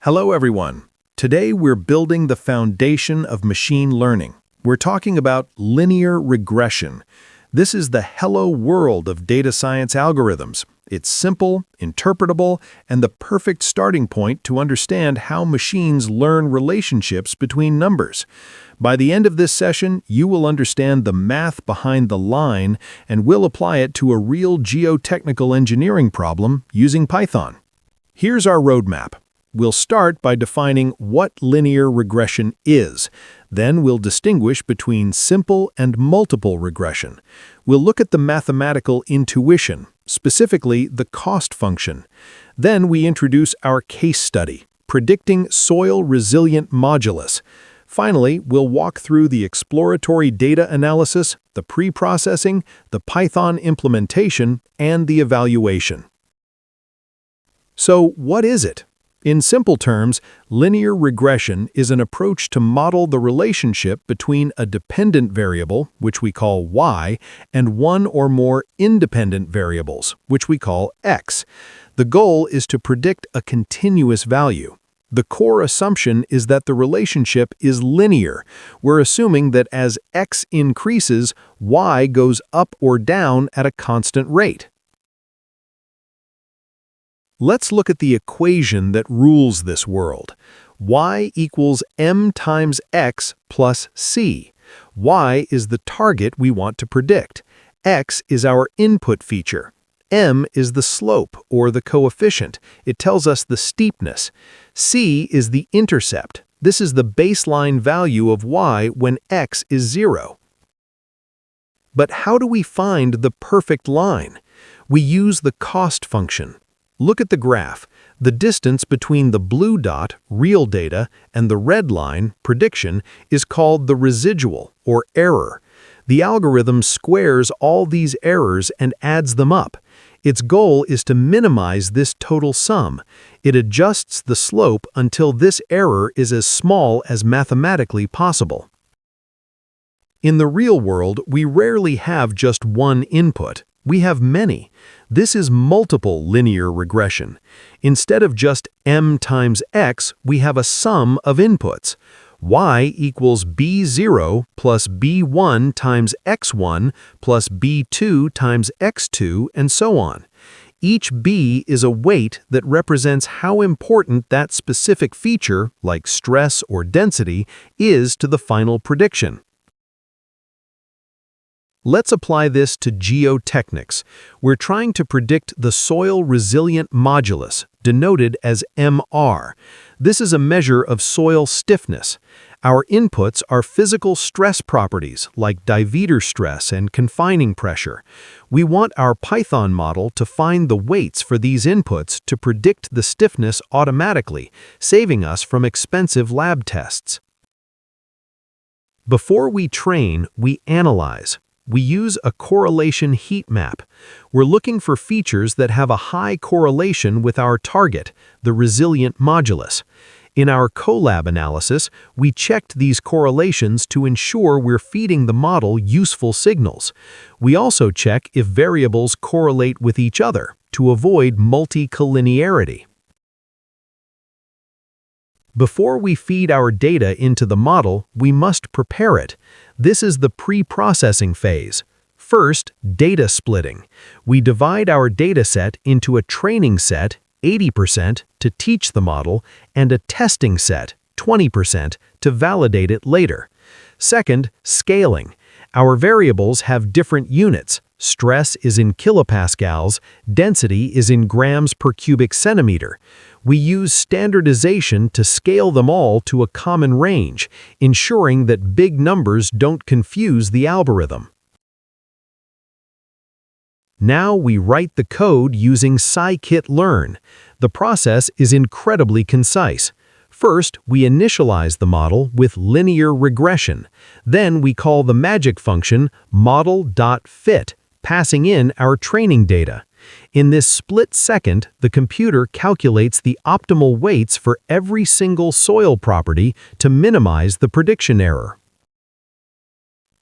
Hello everyone. Today we're building the foundation of machine learning. We're talking about linear regression. This is the hello world of data science algorithms. It's simple, interpretable, and the perfect starting point to understand how machines learn relationships between numbers. By the end of this session, you will understand the math behind the line and will apply it to a real geotechnical engineering problem using Python. Here's our roadmap. We'll start by defining what linear regression is. Then we'll distinguish between simple and multiple regression. We'll look at the mathematical intuition, specifically the cost function. Then we introduce our case study, predicting soil-resilient modulus. Finally, we'll walk through the exploratory data analysis, the pre-processing, the Python implementation, and the evaluation. So, what is it? In simple terms, linear regression is an approach to model the relationship between a dependent variable, which we call y, and one or more independent variables, which we call x. The goal is to predict a continuous value. The core assumption is that the relationship is linear. We're assuming that as x increases, y goes up or down at a constant rate. Let's look at the equation that rules this world. Y equals m times x plus c. Y is the target we want to predict. X is our input feature. M is the slope, or the coefficient. It tells us the steepness. C is the intercept. This is the baseline value of y when x is 0. But how do we find the perfect line? We use the cost function. Look at the graph. The distance between the blue dot, real data, and the red line, prediction, is called the residual, or error. The algorithm squares all these errors and adds them up. Its goal is to minimize this total sum. It adjusts the slope until this error is as small as mathematically possible. In the real world, we rarely have just one input. We have many. This is multiple linear regression. Instead of just m times x, we have a sum of inputs. Y equals b0 plus b1 times x1 plus b2 times x2, and so on. Each b is a weight that represents how important that specific feature, like stress or density, is to the final prediction. Let's apply this to geotechnics. We're trying to predict the soil-resilient modulus, denoted as MR. This is a measure of soil stiffness. Our inputs are physical stress properties like divetor stress and confining pressure. We want our Python model to find the weights for these inputs to predict the stiffness automatically, saving us from expensive lab tests. Before we train, we analyze. We use a correlation heat map. We're looking for features that have a high correlation with our target, the resilient modulus. In our collab analysis, we checked these correlations to ensure we're feeding the model useful signals. We also check if variables correlate with each other to avoid multicollinearity. Before we feed our data into the model, we must prepare it. This is the pre-processing phase. First, data splitting. We divide our dataset into a training set, 80%, to teach the model, and a testing set, 20%, to validate it later. Second, scaling. Our variables have different units. Stress is in kilopascals, density is in grams per cubic centimeter. We use standardization to scale them all to a common range, ensuring that big numbers don't confuse the algorithm. Now we write the code using Scikit-learn. The process is incredibly concise. First, we initialize the model with linear regression. Then we call the magic function model.fit, passing in our training data. In this split second, the computer calculates the optimal weights for every single soil property to minimize the prediction error.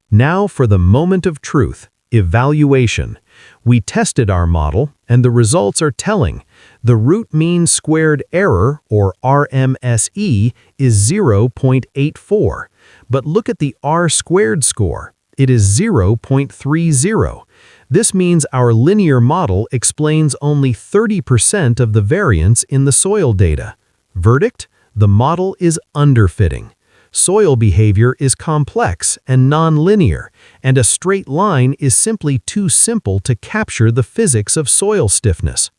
Now for the moment of truth, evaluation. We tested our model, and the results are telling. The root mean squared error, or RMSE, is 0.84. But look at the R-squared score. It is 0.30. This means our linear model explains only 30% of the variance in the soil data. Verdict? The model is underfitting. Soil behavior is complex and non-linear, and a straight line is simply too simple to capture the physics of soil stiffness.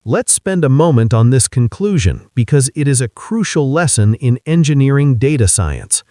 Let's spend a moment on this conclusion because it is a crucial lesson in engineering data science.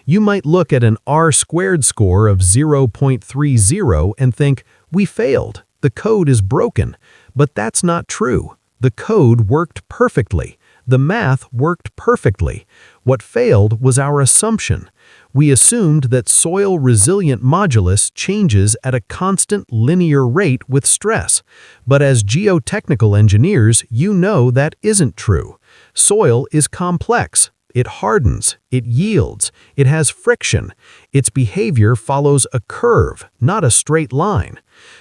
You might look at an R-squared score of 0.30 and think, we failed, the code is broken. But that's not true. The code worked perfectly. The math worked perfectly. What failed was our assumption. We assumed that soil-resilient modulus changes at a constant linear rate with stress. But as geotechnical engineers, you know that isn't true. Soil is complex. It hardens, it yields, it has friction. Its behavior follows a curve, not a straight line.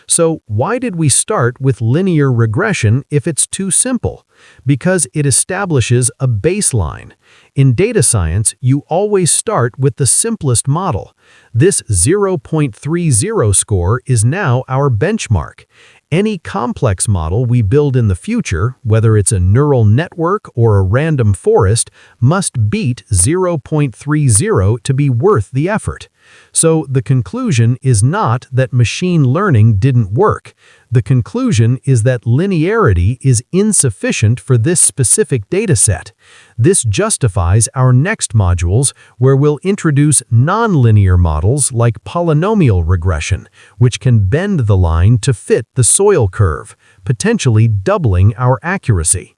So why did we start with linear regression if it's too simple? Because it establishes a baseline. In data science, you always start with the simplest model. This 0.30 score is now our benchmark. Any complex model we build in the future, whether it's a neural network or a random forest, must beat 0.30 to be worth the effort. So the conclusion is not that machine learning didn't work. The conclusion is that linearity is insufficient for this specific dataset. This justifies our next modules where we'll introduce nonlinear models like polynomial regression, which can bend the line to fit the soil curve, potentially doubling our accuracy.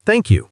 Thank you.